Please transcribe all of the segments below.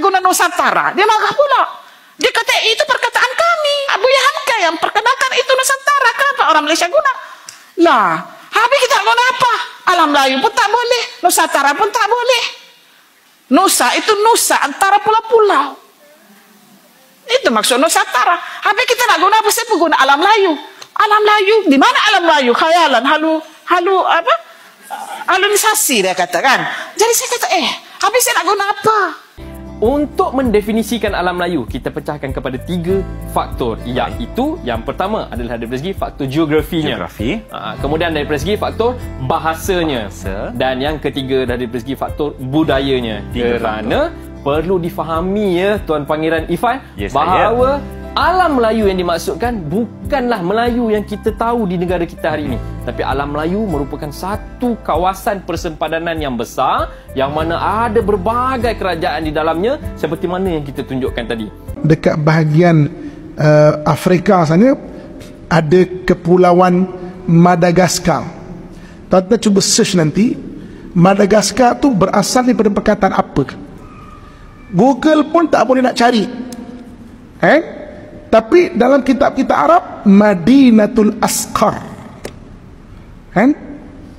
guna Nusantara, dia marah pula. Dia kata itu perkataan kami, Buya Hamka yang perkenalkan itu Nusantara, kenapa orang Malaysia guna? Lah, habis kita guna apa? Alam Melayu pun tak boleh, Nusantara pun tak boleh. Nusa itu nusa antara pulau-pulau. Itu maksud Nusantara. Habis kita nak guna apa? Saya pun guna alam Melayu. Alam Melayu, di mana alam Melayu? Khayalan, halu apa? Halunisasi dia katakan. Jadi saya kata, habis saya nak guna apa? Untuk mendefinisikan alam Melayu, kita pecahkan kepada 3 faktor. Iaitu, yang pertama adalah dari segi faktor geografinya. Kemudian dari segi faktor bahasanya. Dan yang ketiga dari segi faktor budayanya. Kerana perlu difahami ya Tuan Pangeran Ifan, bahawa alam Melayu yang dimaksudkan bukanlah Melayu yang kita tahu di negara kita hari ini. Tapi alam Melayu merupakan satu kawasan persempadanan yang besar yang mana ada berbagai kerajaan di dalamnya seperti mana yang kita tunjukkan tadi. Dekat bahagian Afrika sana ada kepulauan Madagaskar. Tuan-tuan cuba search nanti, Madagaskar tu berasal daripada perkataan apa? Google pun tak boleh nak cari. Tapi dalam kitab-kitab Arab, Madinatul Asqar.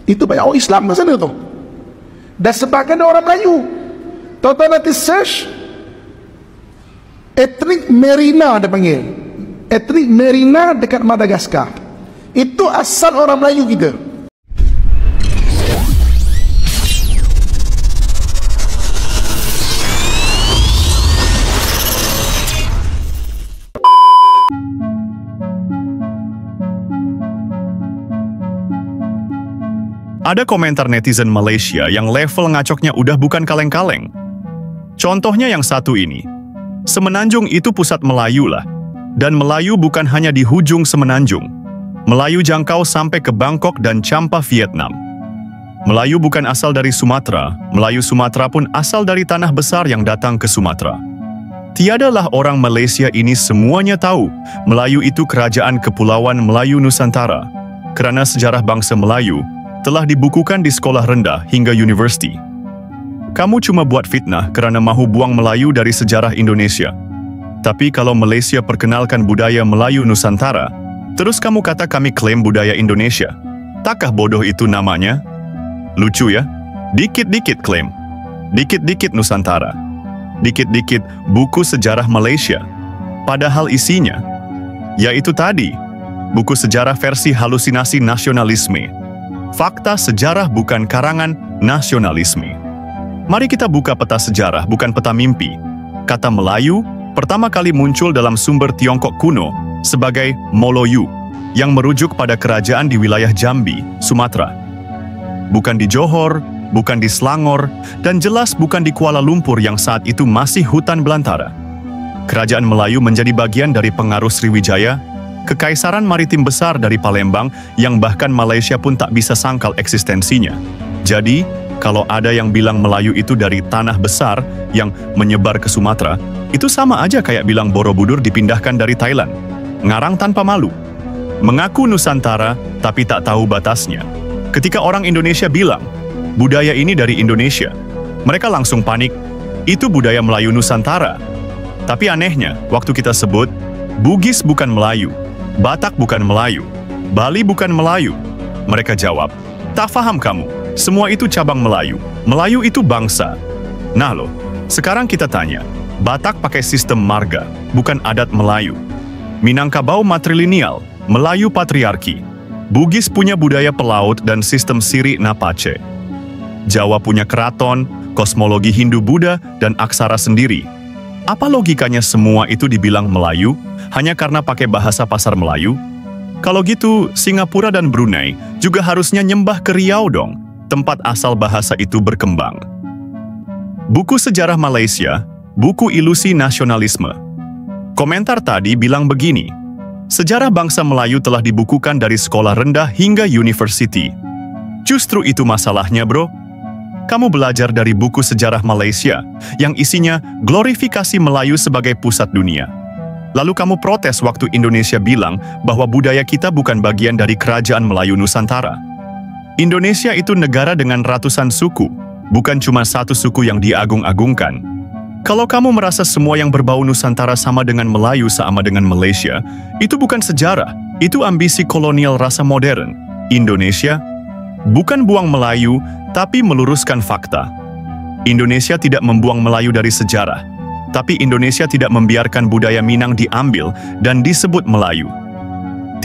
Itu banyak orang Islam di sana tu. Dan sebagian orang Melayu. Tuan-tuan nanti search Etnik Merina dia panggil. Etnik Merina dekat Madagaskar. Itu asal orang Melayu kita. Ada komentar netizen Malaysia yang level ngacoknya udah bukan kaleng-kaleng. Contohnya yang satu ini. Semenanjung itu pusat Melayu lah. Dan Melayu bukan hanya di hujung Semenanjung. Melayu jangkau sampai ke Bangkok dan Champa, Vietnam. Melayu bukan asal dari Sumatera. Melayu Sumatera pun asal dari tanah besar yang datang ke Sumatera. Tiadalah orang Malaysia ini semuanya tahu Melayu itu kerajaan Kepulauan Melayu Nusantara. Kerana sejarah bangsa Melayu telah dibukukan di sekolah rendah hingga universiti. Kamu cuma buat fitnah kerana mahu buang Melayu dari sejarah Indonesia. Tapi kalau Malaysia perkenalkan budaya Melayu Nusantara, terus kamu kata kami klaim budaya Indonesia. Takkah bodoh itu namanya? Lucu ya? Dikit-dikit klaim. Dikit-dikit Nusantara. Dikit-dikit buku sejarah Malaysia. Padahal isinya, yaitu tadi, buku sejarah versi halusinasi nasionalisme. Fakta sejarah bukan karangan nasionalisme. Mari kita buka peta sejarah, bukan peta mimpi. Kata Melayu pertama kali muncul dalam sumber Tiongkok kuno sebagai Moloyu, yang merujuk pada kerajaan di wilayah Jambi, Sumatera. Bukan di Johor, bukan di Selangor, dan jelas bukan di Kuala Lumpur yang saat itu masih hutan belantara. Kerajaan Melayu menjadi bagian dari pengaruh Sriwijaya, Kekaisaran Maritim Besar dari Palembang yang bahkan Malaysia pun tak bisa sangkal eksistensinya. Jadi, kalau ada yang bilang Melayu itu dari tanah besar yang menyebar ke Sumatera, itu sama aja kayak bilang Borobudur dipindahkan dari Thailand. Ngarang tanpa malu. Mengaku Nusantara, tapi tak tahu batasnya. Ketika orang Indonesia bilang, budaya ini dari Indonesia, mereka langsung panik, itu budaya Melayu Nusantara. Tapi anehnya, waktu kita sebut, Bugis bukan Melayu, Batak bukan Melayu, Bali bukan Melayu. Mereka jawab, tak faham kamu, semua itu cabang Melayu. Melayu itu bangsa. Nah loh, sekarang kita tanya, Batak pakai sistem marga, bukan adat Melayu. Minangkabau matrilineal, Melayu patriarki. Bugis punya budaya pelaut dan sistem Siri Napace. Jawa punya keraton, kosmologi Hindu-Buddha, dan aksara sendiri. Apa logikanya semua itu dibilang Melayu hanya karena pakai bahasa pasar Melayu? Kalau gitu, Singapura dan Brunei juga harusnya nyembah ke Riau dong, tempat asal bahasa itu berkembang. Buku sejarah Malaysia, buku ilusi nasionalisme. Komentar tadi bilang begini, sejarah bangsa Melayu telah dibukukan dari sekolah rendah hingga university. Justru itu masalahnya, bro. Kamu belajar dari buku sejarah Malaysia yang isinya glorifikasi Melayu sebagai pusat dunia. Lalu kamu protes waktu Indonesia bilang bahwa budaya kita bukan bagian dari kerajaan Melayu Nusantara. Indonesia itu negara dengan ratusan suku, bukan cuma satu suku yang diagung-agungkan. Kalau kamu merasa semua yang berbau Nusantara sama dengan Melayu sama dengan Malaysia, itu bukan sejarah, itu ambisi kolonial rasa modern. Indonesia bukan buang Melayu, tapi meluruskan fakta. Indonesia tidak membuang Melayu dari sejarah, tapi Indonesia tidak membiarkan budaya Minang diambil dan disebut Melayu.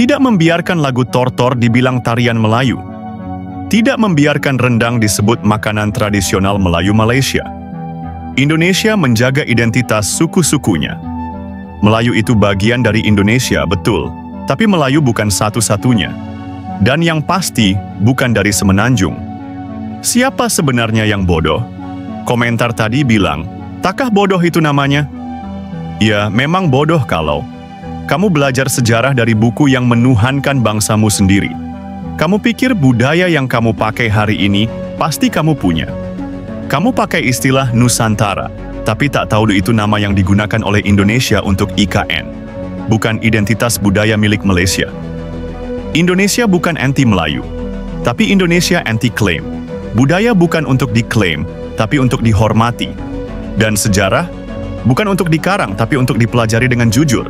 Tidak membiarkan lagu tortor dibilang tarian Melayu. Tidak membiarkan rendang disebut makanan tradisional Melayu Malaysia. Indonesia menjaga identitas suku-sukunya. Melayu itu bagian dari Indonesia, betul, tapi Melayu bukan satu-satunya. Dan yang pasti, bukan dari Semenanjung. Siapa sebenarnya yang bodoh? Komentar tadi bilang, takkah bodoh itu namanya? Ya, memang bodoh kalau kamu belajar sejarah dari buku yang menuhankan bangsamu sendiri. Kamu pikir budaya yang kamu pakai hari ini, pasti kamu punya. Kamu pakai istilah Nusantara, tapi tak tahu itu nama yang digunakan oleh Indonesia untuk IKN, bukan identitas budaya milik Malaysia. Indonesia bukan anti-Melayu, tapi Indonesia anti-claim. Budaya bukan untuk diklaim, tapi untuk dihormati. Dan sejarah bukan untuk dikarang, tapi untuk dipelajari dengan jujur.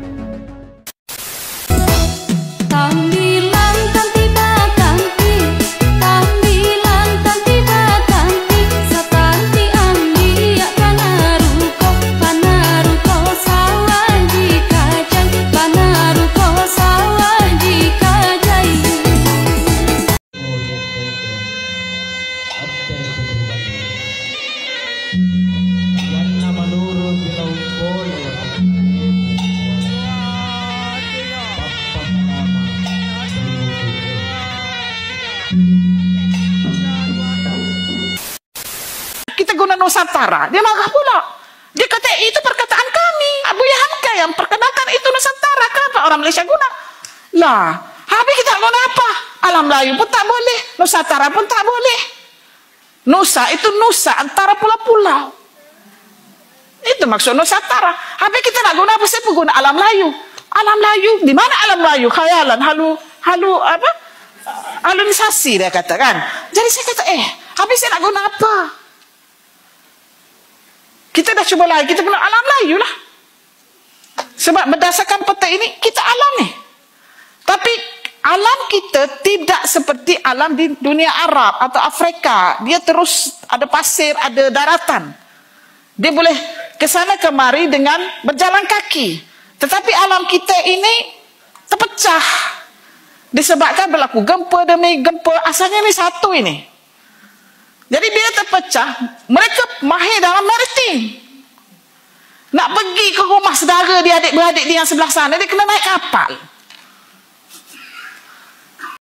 Kita guna Nusantara, dia marah pula. Dia kata itu perkataan kami. Buya Hamka yang perkenalkan itu Nusantara, kenapa orang Malaysia guna? Lah, habis kita guna apa? Alam Melayu pun tak boleh, Nusantara pun tak boleh. Nusa itu Nusa antara pulau-pulau. Itu maksud Nusantara. Habis kita nak guna apa? Saya pun guna Alam Melayu. Alam Melayu, di mana Alam Melayu? Khayalan, halu apa? Halunisasi dia kata kan. Jadi saya kata, habis saya nak guna apa? Kita dah cuba lagi, kita guna Alam Melayu lah. Sebab berdasarkan peta ini, kita alam ni. Tapi alam kita tidak seperti alam di dunia Arab atau Afrika. Dia terus ada pasir, ada daratan. Dia boleh ke sana kemari dengan berjalan kaki. Tetapi alam kita ini terpecah. Disebabkan berlaku gempa demi gempa. Asalnya ini satu ini. Jadi bila terpecah, mereka mahir dalam maritim. Nak pergi ke rumah saudara dia, adik-beradik dia yang sebelah sana, dia kena naik kapal.